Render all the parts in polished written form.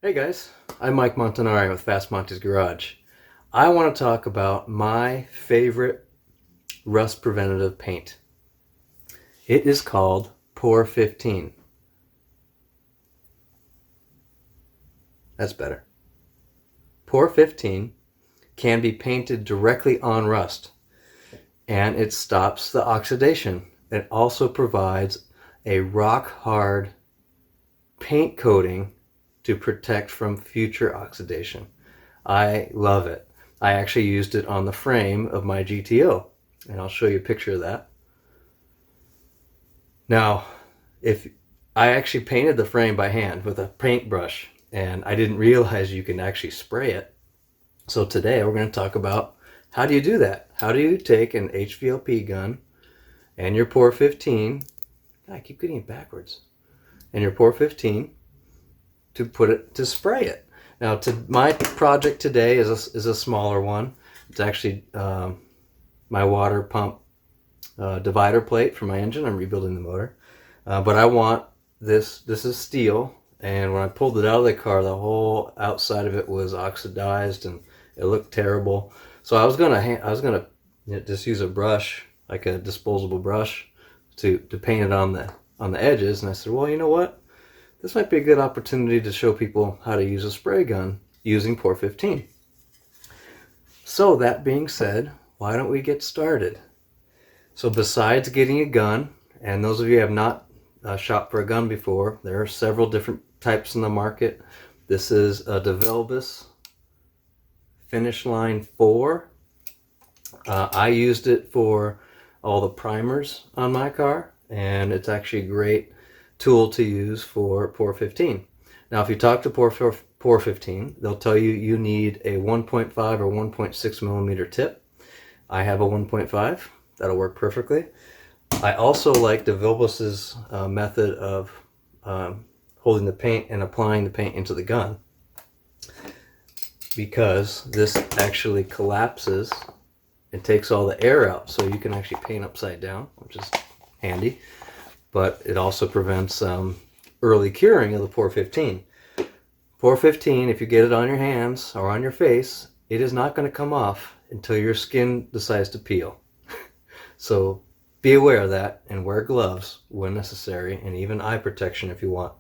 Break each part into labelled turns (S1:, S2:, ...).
S1: Hey guys, I'm Mike Montanari with Fast Monty's Garage. I want to talk about my favorite rust preventative paint. It is called Pour 15. That's better. Pour 15 can be painted directly on rust, and it stops the oxidation. It also provides a rock hard paint coating to protect from future oxidation. I love it. I actually used it on the frame of my GTO, and I'll show you a picture of that. Now, if I actually painted the frame by hand with a paintbrush, and I didn't realize you can actually spray it. So today we're going to talk about how do you do that? How do you take an HVLP gun and your Pour 15, I keep getting it backwards, and your Pour 15 to spray it. Now, my project today is a smaller one. It's actually my water pump divider plate for my engine. I'm rebuilding the motor, but I want this. This is steel, and when I pulled it out of the car, the whole outside of it was oxidized and it looked terrible. So I was gonna just use a brush, like a disposable brush, to paint it on the edges. And I said, well, you know what? This might be a good opportunity to show people how to use a spray gun using Pour 15. So that being said, why don't we get started? So besides getting a gun, and those of you who have not shopped for a gun before, there are several different types in the market. This is a DeVilbiss FinishLine 4. I used it for all the primers on my car, and it's actually a great tool to use for Pour 15. Now, if you talk to Pour 15, they'll tell you you need a 1.5 or 1.6 millimeter tip. I have a 1.5. That'll work perfectly. I also like DeVilbiss's method of holding the paint and applying the paint into the gun, because this actually collapses and takes all the air out, so you can actually paint upside down, which is handy. But it also prevents early curing of the Pour 15. Pour 15, if you get it on your hands or on your face, it is not going to come off until your skin decides to peel. So be aware of that and wear gloves when necessary, and even eye protection if you want.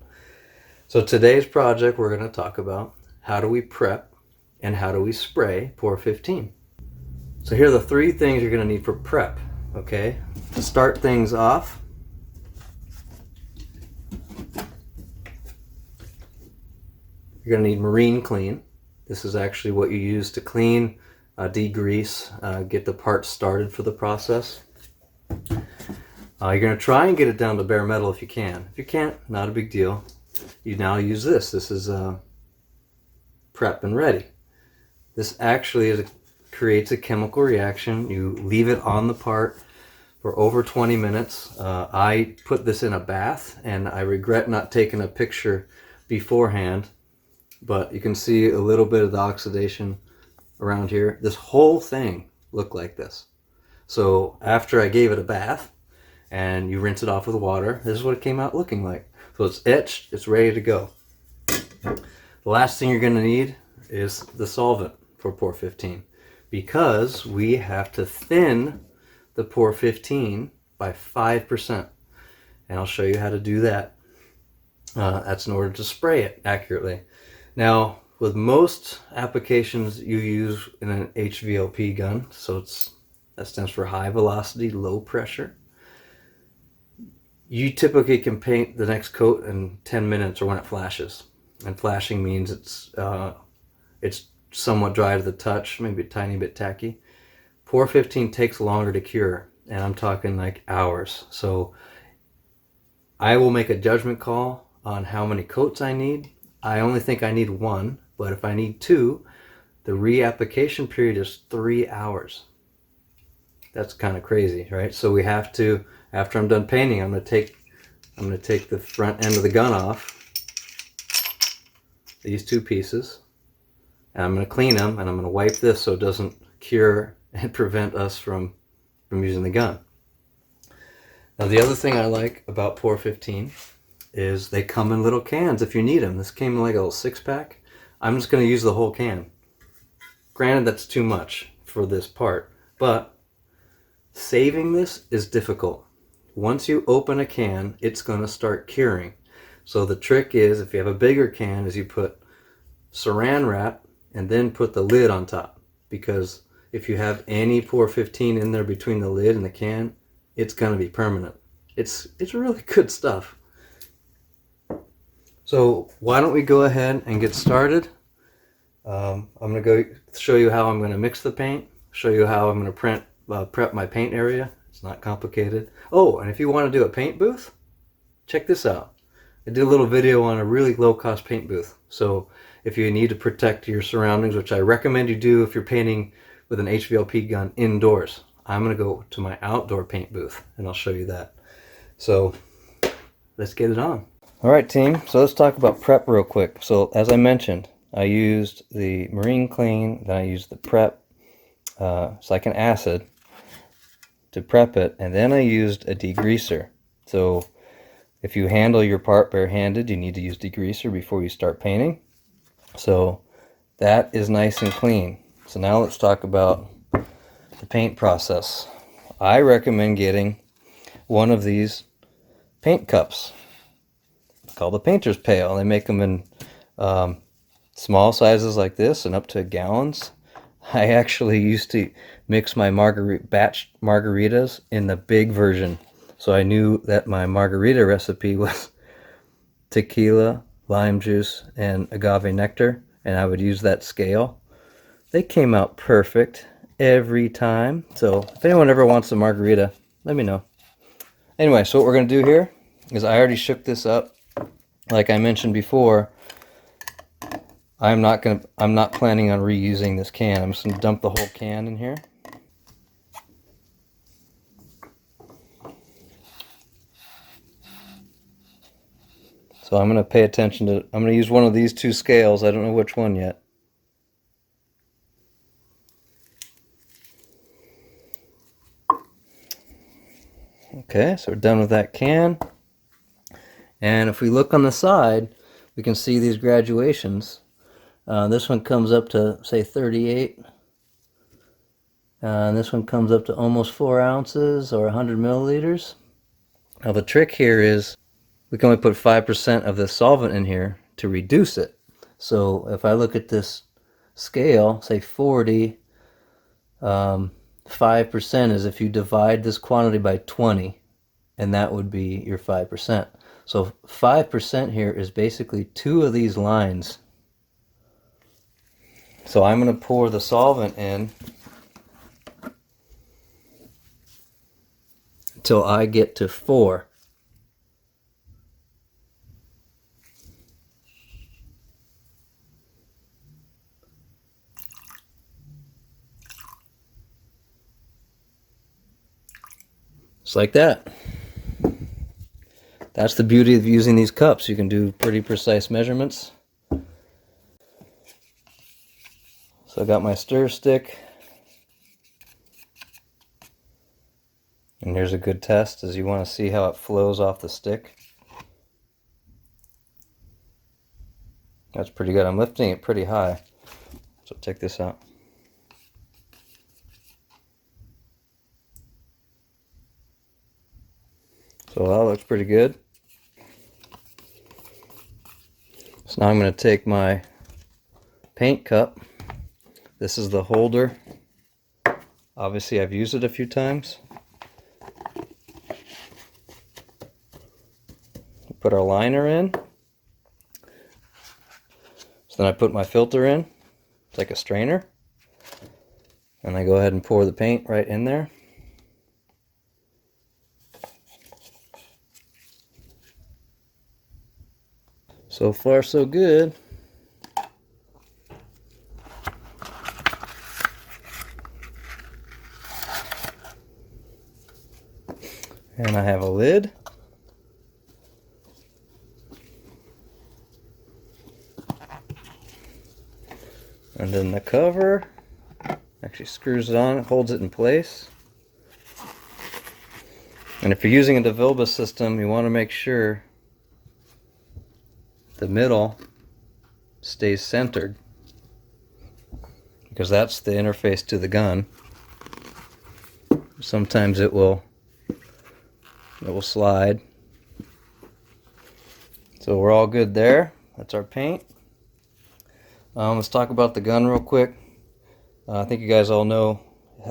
S1: So today's project, we're going to talk about how do we prep and how do we spray Pour 15. So here are the three things you're going to need for prep. Okay, to start things off, you're going to need Marine Clean. This is actually what you use to clean, degrease, get the parts started for the process. You're going to try and get it down to bare metal if you can. If you can't, not a big deal. You now use this. This is prep and ready. This actually creates a chemical reaction. You leave it on the part for over 20 minutes. I put this in a bath, and I regret not taking a picture beforehand, but you can see a little bit of the oxidation around here. This whole thing looked like this. So after I gave it a bath and you rinse it off with water, this is what it came out looking like. So it's etched, it's ready to go. The last thing you're going to need is the solvent for Pour 15, because we have to thin the Pour 15 by 5%. And I'll show you how to do that. That's in order to spray it accurately. Now, with most applications you use in an HVLP gun, so that stands for high velocity, low pressure, you typically can paint the next coat in 10 minutes or when it flashes. And flashing means it's somewhat dry to the touch, maybe a tiny bit tacky. Pour 15 takes longer to cure, and I'm talking like hours. So I will make a judgment call on how many coats I need. I only think I need one, but if I need two, the reapplication period is 3 hours. That's kind of crazy, right? So we have to, after I'm done painting, I'm going to take the front end of the gun off, these two pieces, and I'm going to clean them, and I'm going to wipe this so it doesn't cure and prevent us from using the gun. Now, the other thing I like about Pour 15 is they come in little cans if you need them. This came in like a little 6-pack. I'm just going to use the whole can. Granted, that's too much for this part, but saving this is difficult. Once you open a can, it's going to start curing. So the trick is, if you have a bigger can, is you put saran wrap and then put the lid on top. Because if you have any pour 15 in there between the lid and the can, it's going to be permanent. It's really good stuff. So why don't we go ahead and get started. I'm going to go show you how I'm going to mix the paint, show you how I'm going to prep my paint area. It's not complicated. Oh, and if you want to do a paint booth, check this out. I did a little video on a really low-cost paint booth. So if you need to protect your surroundings, which I recommend you do if you're painting with an HVLP gun indoors, I'm going to go to my outdoor paint booth and I'll show you that. So let's get it on. All right, team. So let's talk about prep real quick. So as I mentioned, I used the Marine Clean, then I used the prep. It's like an acid to prep it, and then I used a degreaser. So if you handle your part barehanded, you need to use degreaser before you start painting. So that is nice and clean. So now let's talk about the paint process. I recommend getting one of these paint cups called the painter's pail. They make them in small sizes like this and up to gallons. I actually used to mix my batch margaritas in the big version. So I knew that my margarita recipe was tequila, lime juice, and agave nectar, and I would use that scale. They came out perfect every time. So if anyone ever wants a margarita, let me know. Anyway, so what we're going to do here is I already shook this up. Like I mentioned before, I'm not planning on reusing this can. I'm just going to dump the whole can in here. So I'm going to pay attention to, I'm going to use one of these two scales. I don't know which one yet. Okay, so we're done with that can. And if we look on the side, we can see these graduations. This one comes up to, say, 38. And this one comes up to almost 4 ounces or 100 milliliters. Now the trick here is we can only put 5% of the solvent in here to reduce it. So if I look at this scale, say 40, 5% is if you divide this quantity by 20, and that would be your 5%. So 5% here is basically 2 of these lines. So I'm going to pour the solvent in until I get to 4. Just like that. That's the beauty of using these cups. You can do pretty precise measurements. So I got my stir stick. And here's a good test, as you want to see how it flows off the stick. That's pretty good. I'm lifting it pretty high. So check this out. So that looks pretty good. So now I'm going to take my paint cup. This is the holder. Obviously I've used it a few times. Put our liner in. So then I put my filter in. It's like a strainer. And I go ahead and pour the paint right in there. So far so good. And I have a lid. And then the cover actually screws it on, it holds it in place. And if you're using a DeVilbiss system, you want to make sure the middle stays centered, because that's the interface to the gun. Sometimes it will slide. So we're all good there. That's our paint. Let's talk about the gun real quick. I think you guys all know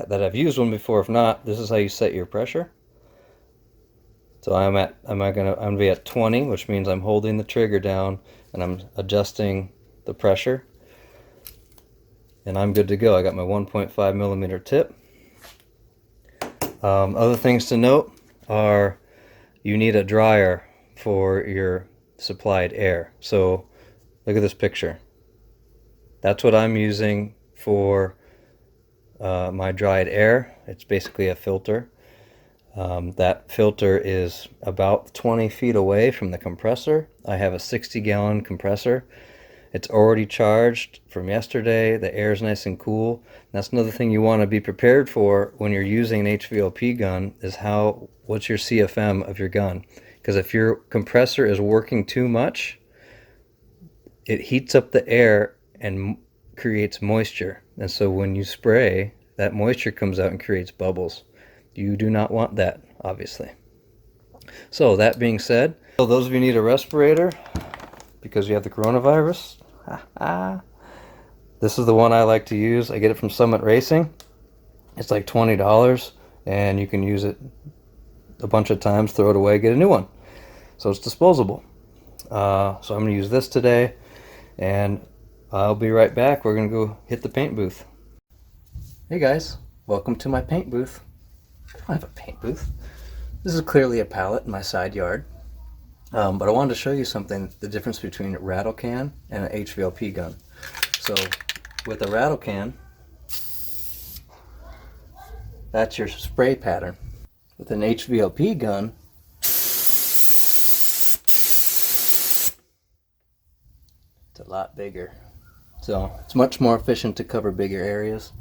S1: that I've used one before. If not, this is how you set your pressure. So I'm gonna be at 20, which means I'm holding the trigger down and I'm adjusting the pressure. And I'm good to go. I got my 1.5 millimeter tip. Other things to note are you need a dryer for your supplied air. So look at this picture. That's what I'm using for my dried air. It's basically a filter. That filter is about 20 feet away from the compressor. I have a 60-gallon compressor. It's already charged from yesterday. The air is nice and cool. That's another thing you want to be prepared for when you're using an HVLP gun, is what's your CFM of your gun. Because if your compressor is working too much, it heats up the air and creates moisture. And so when you spray, that moisture comes out and creates bubbles. You do not want that, obviously. So that being said, so those of you who need a respirator because you have the coronavirus, this is the one I like to use. I get it from Summit Racing. It's like $20 and you can use it a bunch of times, throw it away, get a new one. So it's disposable. So I'm going to use this today, and I'll be right back. We're going to go hit the paint booth. Hey guys, welcome to my paint booth. I don't have a paint booth. This is clearly a pallet in my side yard. But I wanted to show you something, the difference between a rattle can and an HVLP gun. So with a rattle can, that's your spray pattern. With an HVLP gun, it's a lot bigger. So it's much more efficient to cover bigger areas.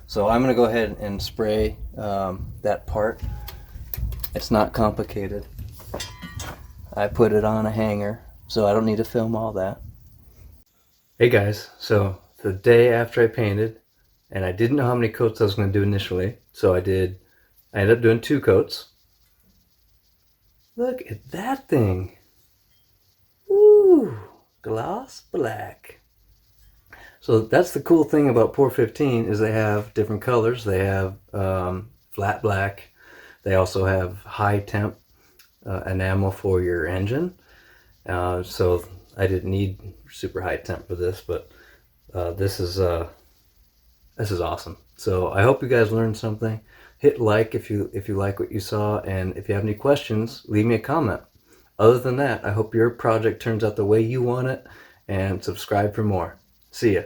S1: So I'm going to go ahead and spray that part. It's not complicated. I put it on a hanger, so I don't need to film all that. Hey guys, so the day after I painted, and I didn't know how many coats I was going to do initially, so I ended up doing 2 coats. Look at that thing. Woo! Gloss black. So that's the cool thing about Pour 15 is they have different colors. They have flat black. They also have high temp enamel for your engine. So I didn't need super high temp for this, but this is awesome. So I hope you guys learned something. Hit like if you like what you saw, and if you have any questions, leave me a comment. Other than that, I hope your project turns out the way you want it, and subscribe for more. See ya.